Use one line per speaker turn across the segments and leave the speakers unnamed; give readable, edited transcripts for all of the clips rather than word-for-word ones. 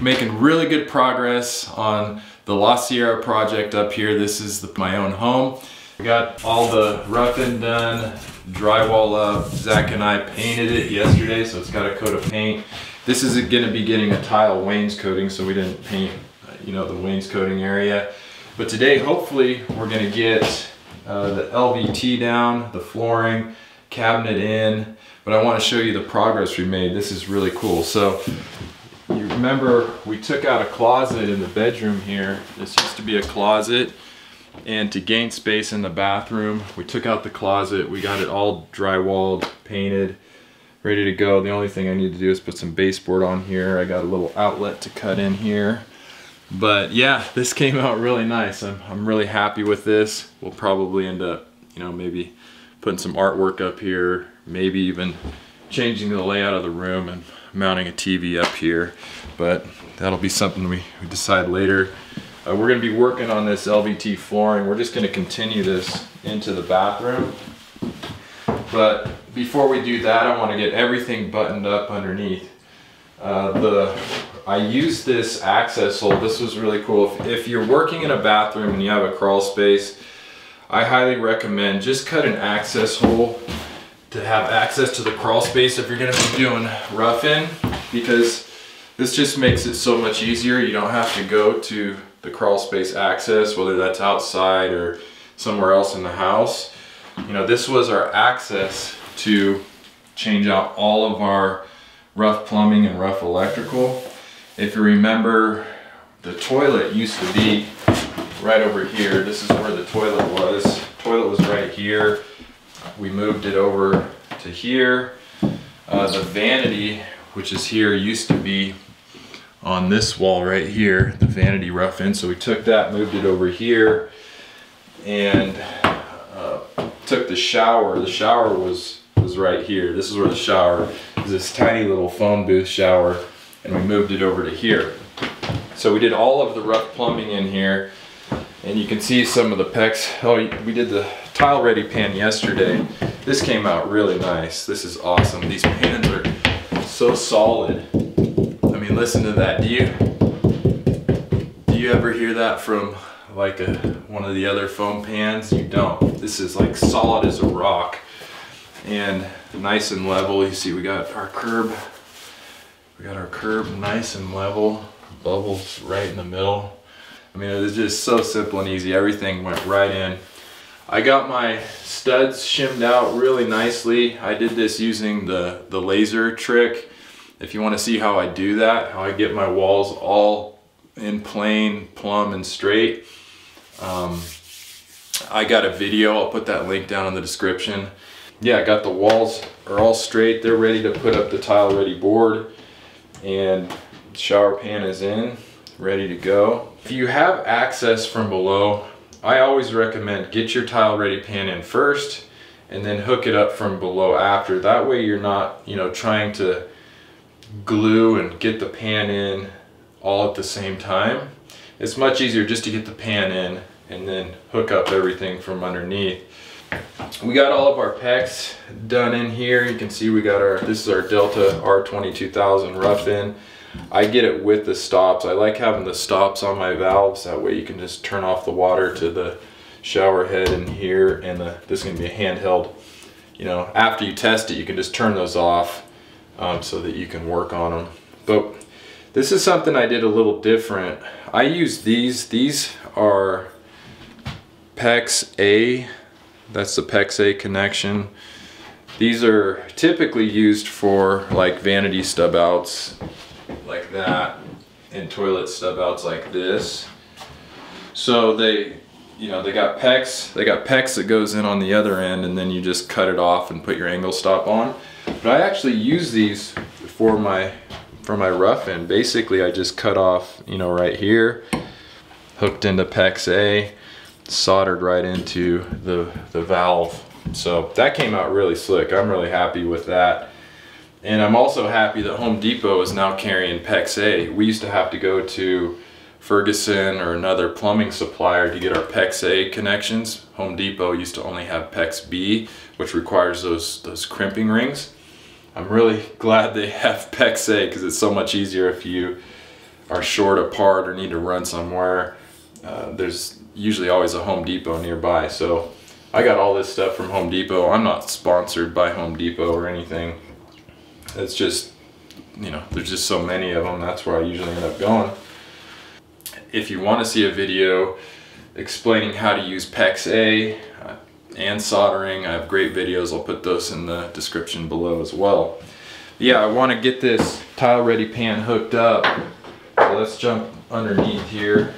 making really good progress on the La Sierra project up here. This is my own home. I got all the roughing done, drywall up. Zach and I painted it yesterday, so it's got a coat of paint. This is gonna be getting a tile wainscoting, so we didn't paint, the wainscoting area. But today, hopefully, we're gonna get the LVT down, the flooring, cabinet in, but I wanna show you the progress we made. This is really cool. So, you remember we took out a closet in the bedroom here. This used to be a closet. And to gain space in the bathroom, we took out the closet, we got it all drywalled, painted, ready to go. The only thing I need to do is put some baseboard on here. I got a little outlet to cut in here. But yeah, this came out really nice. I'm really happy with this. We'll probably end up, maybe putting some artwork up here, maybe even changing the layout of the room and mounting a TV up here. But that'll be something we decide later. We're going to be working on this LVT flooring. We're just going to continue this into the bathroom. But before we do that, I want to get everything buttoned up underneath. I used this access hole. This was really cool. If you're working in a bathroom and you have a crawl space, I highly recommend just cut an access hole to have access to the crawl space if you're going to be doing roughing, because this just makes it so much easier. You don't have to go to the crawl space access, whether that's outside or somewhere else in the house. This was our access to change out all of our rough plumbing and rough electrical. If you remember, the toilet used to be right over here. This is where the toilet was. The toilet was right here. We moved it over to here. The vanity, which is here, used to be on this wall right here, the vanity rough-in. So we took that, moved it over here, and took the shower. The shower was right here. This is where the shower is, this tiny little phone booth shower, and we moved it over to here. So we did all of the rough plumbing in here, and you can see some of the PEX. Oh, we did the tile ready pan yesterday. This came out really nice. This is awesome. These pans are so solid. I mean, listen to that. Do you ever hear that from like one of the other foam pans? You don't. This is like solid as a rock and nice and level. You see we got our curb. We got our curb nice and level. Bubbles right in the middle. I mean, it was just so simple and easy. Everything went right in. I got my studs shimmed out really nicely. I did this using the laser trick. If you want to see how I do that, how I get my walls all in plane, plumb, and straight, I got a video. I'll put that link down in the description. Yeah, I got the walls are all straight. They're ready to put up the tile ready board, and the shower pan is in, ready to go. If you have access from below, I always recommend get your tile ready pan in first and then hook it up from below after. That way you're not, trying to glue and get the pan in all at the same time. It's much easier just to get the pan in and then hook up everything from underneath. We got all of our PEX done in here. You can see we got this is our Delta R22000 rough-in. I get it with the stops. I like having the stops on my valves. That way you can just turn off the water to the shower head in here, and this is going to be a handheld. After you test it, you can just turn those off so that you can work on them. But this is something I did a little different. I use these. These are PEX A. That's the PEX A connection. These are typically used for like vanity stub outs like that, and toilet stub outs like this. So they got PEX. They got PEX that goes in on the other end, and then you just cut it off and put your angle stop on. But I actually use these for my rough-in. Basically, I just cut off, right here, hooked into PEX A, soldered right into the valve. So that came out really slick. I'm really happy with that. And I'm also happy that Home Depot is now carrying PEX A. We used to have to go to Ferguson or another plumbing supplier to get our PEX A connections. Home Depot used to only have PEX B, which requires those crimping rings. I'm really glad they have PEX A because it's so much easier if you are short a part or need to run somewhere, there's usually always a Home Depot nearby. So I got all this stuff from Home Depot. I'm not sponsored by Home Depot or anything. It's just, you know, there's just so many of them. That's where I usually end up going. If you want to see a video explaining how to use PEX-A and soldering, I have great videos. I'll put those in the description below as well. Yeah, I want to get this tile ready pan hooked up. So let's jump underneath here.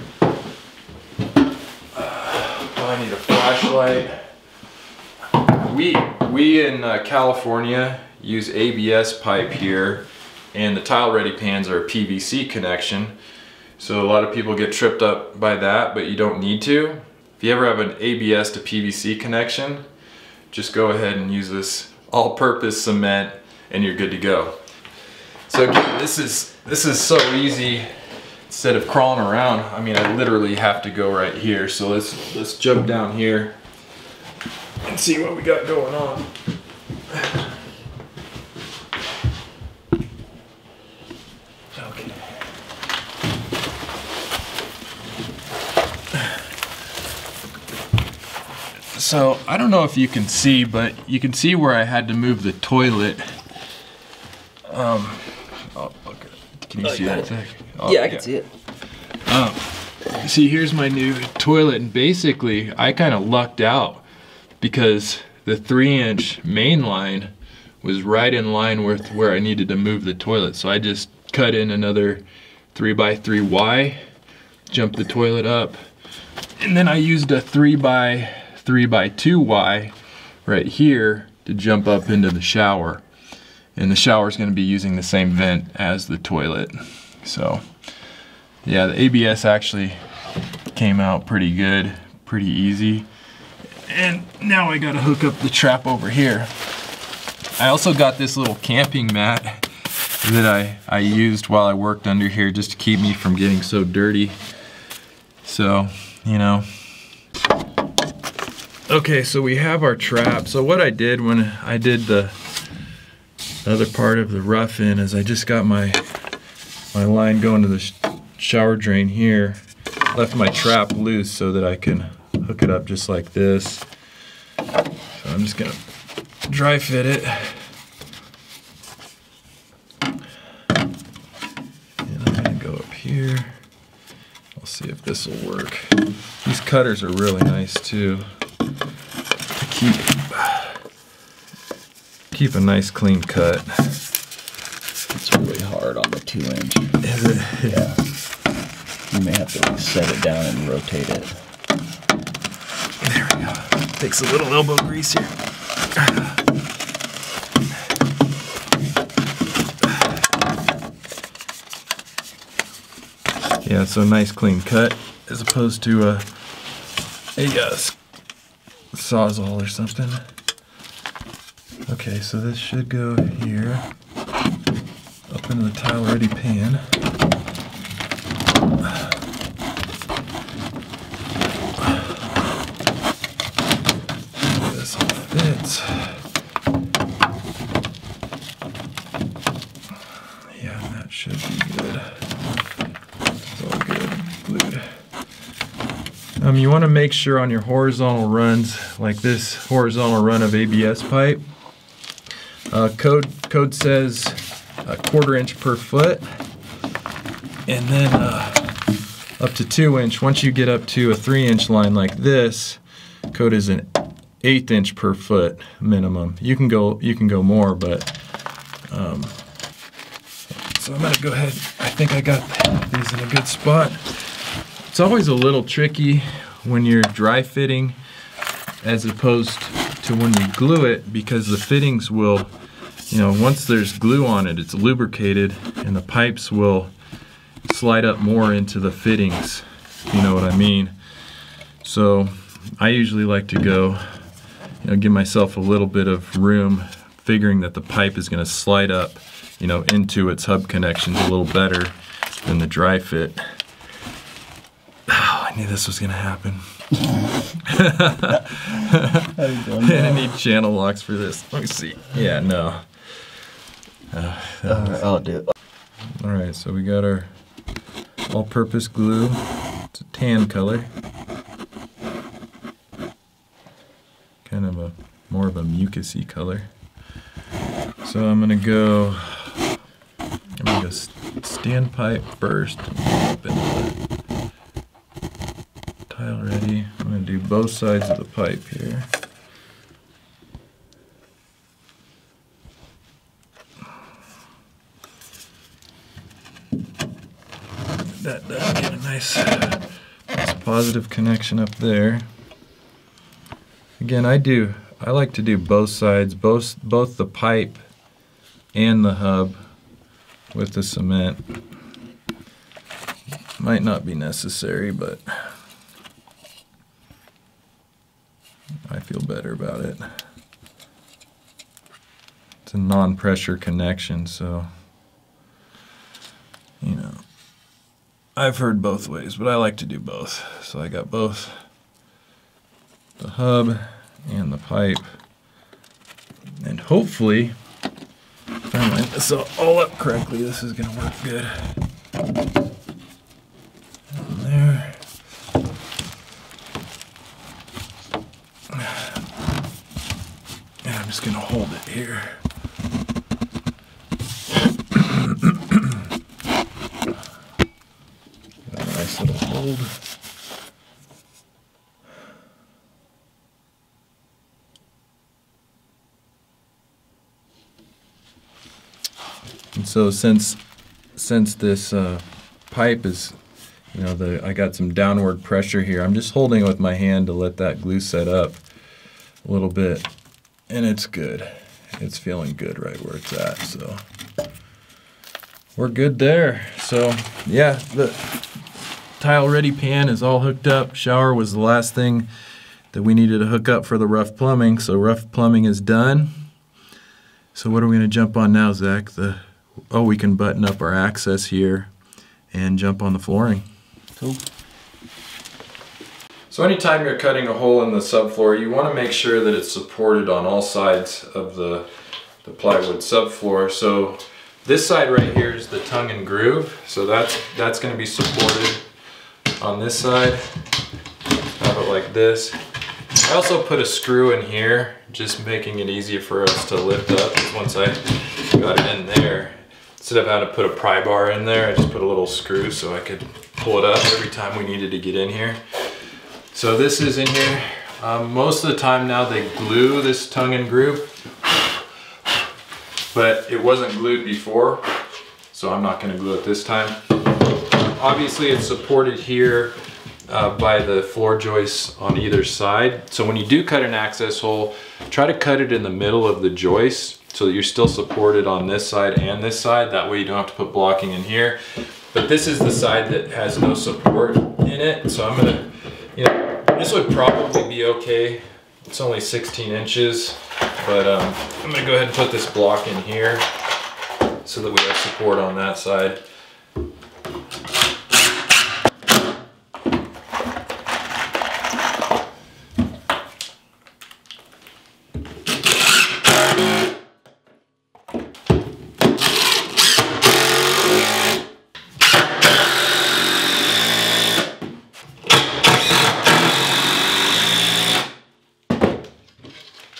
I need a flashlight. We in California use ABS pipe here, and the tile ready pans are a PVC connection. So a lot of people get tripped up by that, but you don't need to. If you ever have an ABS to PVC connection, just go ahead and use this all-purpose cement and you're good to go. So again, this is so easy. Instead of crawling around, I mean, I literally have to go right here. So let's jump down here and see what we got going on. Okay. So I don't know if you can see, but you can see where I had to move the toilet. Oh, okay. Can you see that? Oh,
yeah, I can see it.
See, here's my new toilet, and basically I kind of lucked out because the 3-inch main line was right in line with where I needed to move the toilet. So I just cut in another 3x3Y, jumped the toilet up, and then I used a 3x3x2Y right here to jump up into the shower. And the shower is going to be using the same vent as the toilet. So yeah, the ABS actually came out pretty good, pretty easy. And now I gotta hook up the trap over here. I also got this little camping mat that I used while I worked under here just to keep me from getting so dirty. So, you know. Okay, so we have our trap. So what I did when I did the other part of the rough in is I just got my line going to the shower drain here, left my trap loose so that I can hook it up just like this. So I'm just gonna dry fit it. And I'm gonna go up here. I'll see if this will work. These cutters are really nice too, to keep a nice clean cut.
It's really hard on the 2-inch.
Is it?
Yeah. You may have to like set it down and rotate it.
There we go. Takes a little elbow grease here. Yeah, so nice clean cut as opposed to a Sawzall or something. Okay, so this should go here, up into the tile ready pan. This all fits. Yeah, that should be good. It's all good, glued. You want to make sure on your horizontal runs, like this horizontal run of ABS pipe, code says 1/4 inch per foot, and then up to 2-inch. Once you get up to a 3-inch line like this, code is an 1/8 inch per foot minimum. You can go more, but so I'm gonna go ahead. I think I got these in a good spot. It's always a little tricky when you're dry fitting as opposed to when you glue it, because the fittings will, you know, once there's glue on it, it's lubricated and the pipes will slide up more into the fittings, if you know what I mean. So I usually like to go, you know, give myself a little bit of room, figuring that the pipe is going to slide up, you know, into its hub connections a little better than the dry fit. Oh, I knew this was going to happen. I need channel locks for this. Let me see. Yeah, no.
I'll do it.
Alright, so we got our all-purpose glue. It's a tan color. Kind of more of a mucusy color. So I'm gonna go standpipe first and up into the tile ready. I'm gonna do both sides of the pipe here. That does get a nice positive connection up there. Again, I like to do both sides, both the pipe and the hub with the cement. Might not be necessary, but I feel better about it. It's a non-pressure connection, so you know, I've heard both ways, but I like to do both. So I got both the hub and the pipe, and hopefully, if I line this all up correctly, this is going to work good. And there. And I'm just going to hold it here. Got a nice little hold. And so since this pipe is, you know, I got some downward pressure here, I'm just holding it with my hand to let that glue set up a little bit, and it's good. It's feeling good right where it's at, so we're good there. So yeah, the tile ready pan is all hooked up. Shower was the last thing that we needed to hook up for the rough plumbing, so rough plumbing is done. So what are we going to jump on now, Zach? Oh, we can button up our access here and jump on the flooring.
Cool.
So anytime you're cutting a hole in the subfloor, you want to make sure that it's supported on all sides of the plywood subfloor. So this side right here is the tongue and groove. So that's going to be supported on this side. Have it like this. I also put a screw in here, just making it easier for us to lift up, because once I got it in there, instead of having to put a pry bar in there, I just put a little screw so I could pull it up every time we needed to get in here. So this is in here. Most of the time now they glue this tongue and groove, but it wasn't glued before, so I'm not going to glue it this time. Obviously it's supported here by the floor joists on either side. So when you do cut an access hole, try to cut it in the middle of the joist so that you're still supported on this side and this side. That way you don't have to put blocking in here. But this is the side that has no support in it. So I'm gonna, you know, this would probably be okay. It's only 16 inches, but I'm gonna go ahead and put this block in here so that we have support on that side.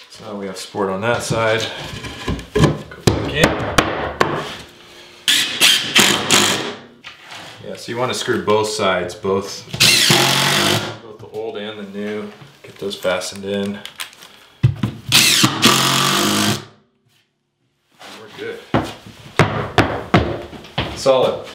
So we have support on that side. Go back in. Yeah, so you want to screw both sides, both the old and the new. Get those fastened in. We're good. Solid.